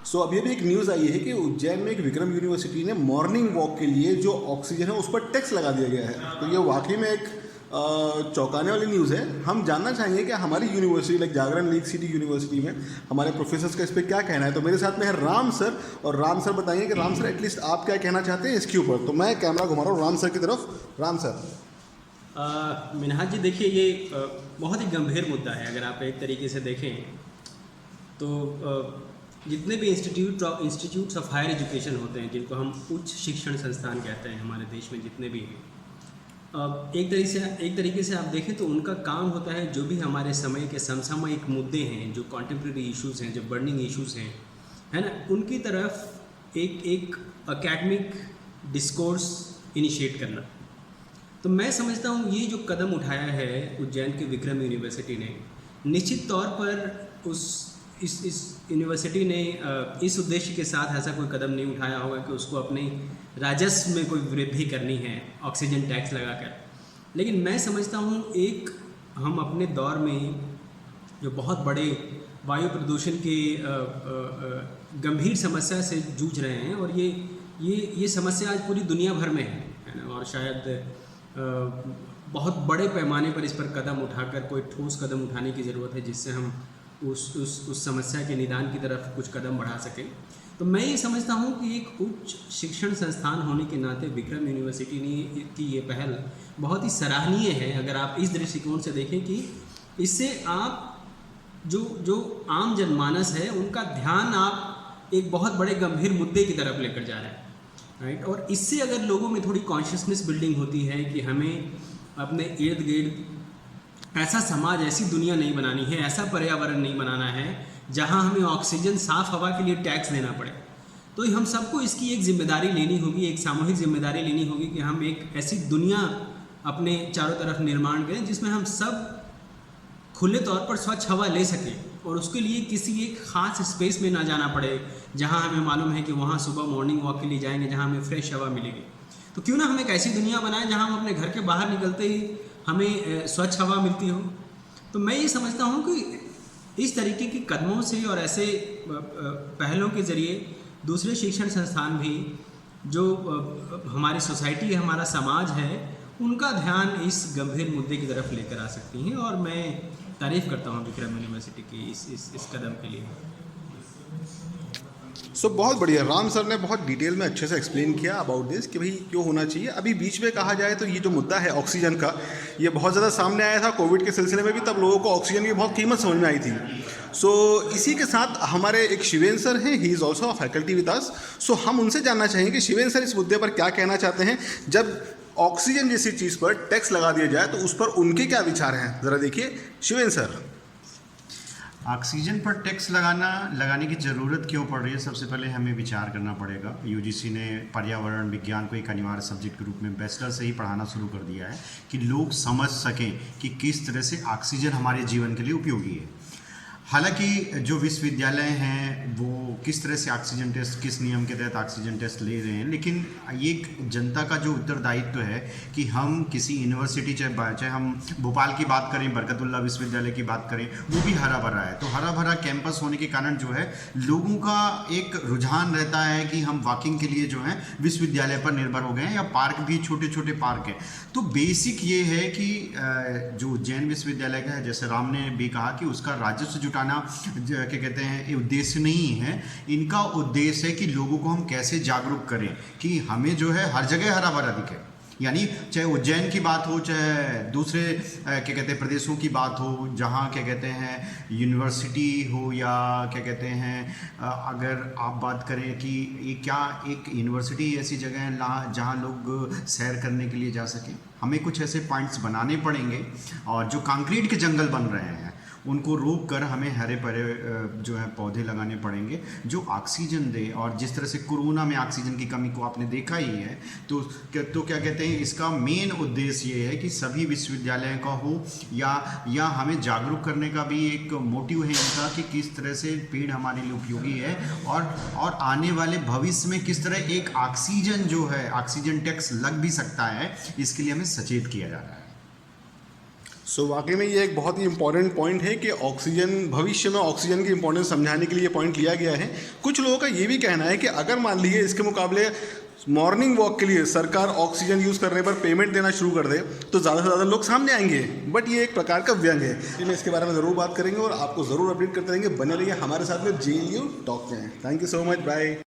अभी अभी एक न्यूज़ आई है कि उज्जैन में एक विक्रम यूनिवर्सिटी ने मॉर्निंग वॉक के लिए जो ऑक्सीजन है उस पर टैक्स लगा दिया गया है। तो ये वाकई में एक चौंकाने वाली न्यूज़ है। हम जानना चाहेंगे कि हमारी यूनिवर्सिटी लाइक जागरण लीग सिटी यूनिवर्सिटी में हमारे प्रोफेसर्स का इस पर क्या कहना है। तो मेरे साथ में है राम सर, और राम सर बताइए कि राम सर एटलीस्ट आप क्या कहना चाहते हैं इसके ऊपर। तो मैं कैमरा घुमा रहा हूँ राम सर की तरफ। राम सर। मिनहाज जी, देखिए ये बहुत ही गंभीर मुद्दा है। अगर आप एक तरीके से देखें तो जितने भी इंस्टीट्यूट्स ऑफ हायर एजुकेशन होते हैं, जिनको हम उच्च शिक्षण संस्थान कहते हैं हमारे देश में जितने भी हैं, एक तरीके से आप देखें तो उनका काम होता है जो भी हमारे समय के समसामयिक मुद्दे हैं, जो कॉन्टेम्प्रेरी इश्यूज़ हैं, जो बर्निंग इश्यूज़ हैं, है ना, उनकी तरफ एक एकेडमिक डिस्कोर्स इनिशिएट करना। तो मैं समझता हूँ ये जो कदम उठाया है उज्जैन के विक्रम यूनिवर्सिटी ने, निश्चित तौर पर इस यूनिवर्सिटी ने इस उद्देश्य के साथ ऐसा कोई कदम नहीं उठाया होगा कि उसको अपने राजस्व में कोई वृद्धि करनी है ऑक्सीजन टैक्स लगाकर। लेकिन मैं समझता हूँ एक हम अपने दौर में जो बहुत बड़े वायु प्रदूषण की गंभीर समस्या से जूझ रहे हैं, और ये समस्या आज पूरी दुनिया भर में है ना, और शायद बहुत बड़े पैमाने पर इस पर कदम उठाकर कोई ठोस कदम उठाने की ज़रूरत है जिससे हम उस समस्या के निदान की तरफ कुछ कदम बढ़ा सकें। तो मैं ये समझता हूँ कि एक उच्च शिक्षण संस्थान होने के नाते विक्रम यूनिवर्सिटी ने की ये पहल बहुत ही सराहनीय है। अगर आप इस दृष्टिकोण से देखें कि इससे आप जो आम जनमानस है उनका ध्यान आप एक बहुत बड़े गंभीर मुद्दे की तरफ लेकर जा रहे हैं, राइट। और इससे अगर लोगों में थोड़ी कॉन्शियसनेस बिल्डिंग होती है कि हमें अपने इर्द गिर्द ऐसा समाज, ऐसी दुनिया नहीं बनानी है, ऐसा पर्यावरण नहीं बनाना है जहां हमें ऑक्सीजन, साफ हवा के लिए टैक्स देना पड़े, तो हम सबको इसकी एक जिम्मेदारी लेनी होगी, एक सामूहिक जिम्मेदारी लेनी होगी कि हम एक ऐसी दुनिया अपने चारों तरफ निर्माण करें जिसमें हम सब खुले तौर पर स्वच्छ हवा ले सकें, और उसके लिए किसी एक ख़ास स्पेस में ना जाना पड़े जहां हमें मालूम है कि वहां सुबह मॉर्निंग वॉक के लिए जाएंगे जहां हमें फ्रेश हवा मिलेगी। तो क्यों ना हम एक ऐसी दुनिया बनाएं जहां हम अपने घर के बाहर निकलते ही हमें स्वच्छ हवा मिलती हो। तो मैं ये समझता हूँ कि इस तरीके के कदमों से और ऐसे पहलों के ज़रिए दूसरे शिक्षण संस्थान भी जो हमारी सोसाइटी है, हमारा समाज है, उनका ध्यान इस गंभीर मुद्दे की तरफ लेकर आ सकती हैं। और मैं तारीफ़ करता हूँ विक्रम यूनिवर्सिटी की इस कदम के लिए। बहुत बढ़िया, राम सर ने बहुत डिटेल में अच्छे से एक्सप्लेन किया अबाउट दिस कि भाई क्यों होना चाहिए। अभी बीच में कहा जाए तो ये जो मुद्दा है ऑक्सीजन का, ये बहुत ज़्यादा सामने आया था कोविड के सिलसिले में भी, तब लोगों को ऑक्सीजन की बहुत कीमत समझ में आई थी। इसी के साथ हमारे एक शिवेन सर हैं, he is also a faculty with us. हम उनसे जानना चाहेंगे कि शिवेन सर इस मुद्दे पर क्या कहना चाहते हैं। जब ऑक्सीजन जैसी चीज़ पर टैक्स लगा दिया जाए तो उस पर उनके क्या विचार हैं, ज़रा देखिए शिवेन सर। ऑक्सीजन पर टैक्स लगाने की ज़रूरत क्यों पड़ रही है, सबसे पहले हमें विचार करना पड़ेगा। यूजीसी ने पर्यावरण विज्ञान को एक अनिवार्य सब्जेक्ट के रूप में बैचलर से ही पढ़ाना शुरू कर दिया है कि लोग समझ सकें कि किस तरह से ऑक्सीजन हमारे जीवन के लिए उपयोगी है। हालांकि जो विश्वविद्यालय हैं वो किस तरह से ऑक्सीजन टेस्ट, किस नियम के तहत ऑक्सीजन टेस्ट ले रहे हैं, लेकिन एक जनता का जो उत्तरदायित्व है कि हम किसी यूनिवर्सिटी, चाहे हम भोपाल की बात करें, बरकतुल्लाह विश्वविद्यालय की बात करें, वो भी हरा भरा है। तो हरा भरा कैंपस होने के कारण जो है लोगों का एक रुझान रहता है कि हम वॉकिंग के लिए जो है विश्वविद्यालय पर निर्भर हो गए हैं, या पार्क भी छोटे छोटे पार्क हैं। तो बेसिक ये है कि जो उज्जैन विश्वविद्यालय का है, जैसे राम ने भी कहा कि उसका राजस्व जुटाना क्या कहते हैं ये उद्देश्य नहीं है। इनका उद्देश्य है कि लोगों को हम कैसे जागरूक करें कि हमें जो है हर जगह हरा भरा दिखे। यानी चाहे उज्जैन की बात हो, चाहे दूसरे क्या कहते हैं प्रदेशों की बात हो, जहाँ क्या कहते हैं यूनिवर्सिटी हो, या क्या कहते हैं अगर आप बात करें कि ये क्या एक यूनिवर्सिटी ऐसी जगह है जहाँ लोग सैर करने के लिए जा सकें। हमें कुछ ऐसे पॉइंट्स बनाने पड़ेंगे, और जो कंक्रीट के जंगल बन रहे हैं उनको रोक कर हमें हरे भरे जो है पौधे लगाने पड़ेंगे जो ऑक्सीजन दे। और जिस तरह से कोरोना में ऑक्सीजन की कमी को आपने देखा ही है, तो क्या कहते हैं इसका मेन उद्देश्य ये है कि सभी विश्वविद्यालयों का हो, या हमें जागरूक करने का भी एक मोटिव है इनका कि किस तरह से पेड़ हमारे लिए उपयोगी है, और आने वाले भविष्य में किस तरह एक ऑक्सीजन जो है, ऑक्सीजन टैक्स लग भी सकता है, इसके लिए हमें सचेत किया जा रहा है। सो वाकई में ये एक बहुत ही इंपॉर्टेंट पॉइंट है कि ऑक्सीजन, भविष्य में ऑक्सीजन की इंपॉर्टेंस समझाने के लिए ये पॉइंट लिया गया है। कुछ लोगों का ये भी कहना है कि अगर मान लीजिए इसके मुकाबले मॉर्निंग वॉक के लिए सरकार ऑक्सीजन यूज़ करने पर पेमेंट देना शुरू कर दे तो ज़्यादा से ज़्यादा लोग सामने आएंगे, बट ये एक प्रकार का व्यंग है। इसमें इसके बारे में ज़रूर बात करेंगे और आपको ज़रूर अपडेट करते रहेंगे। बने रहिए हमारे साथ में JNU टॉक में। Thank you so much, bye.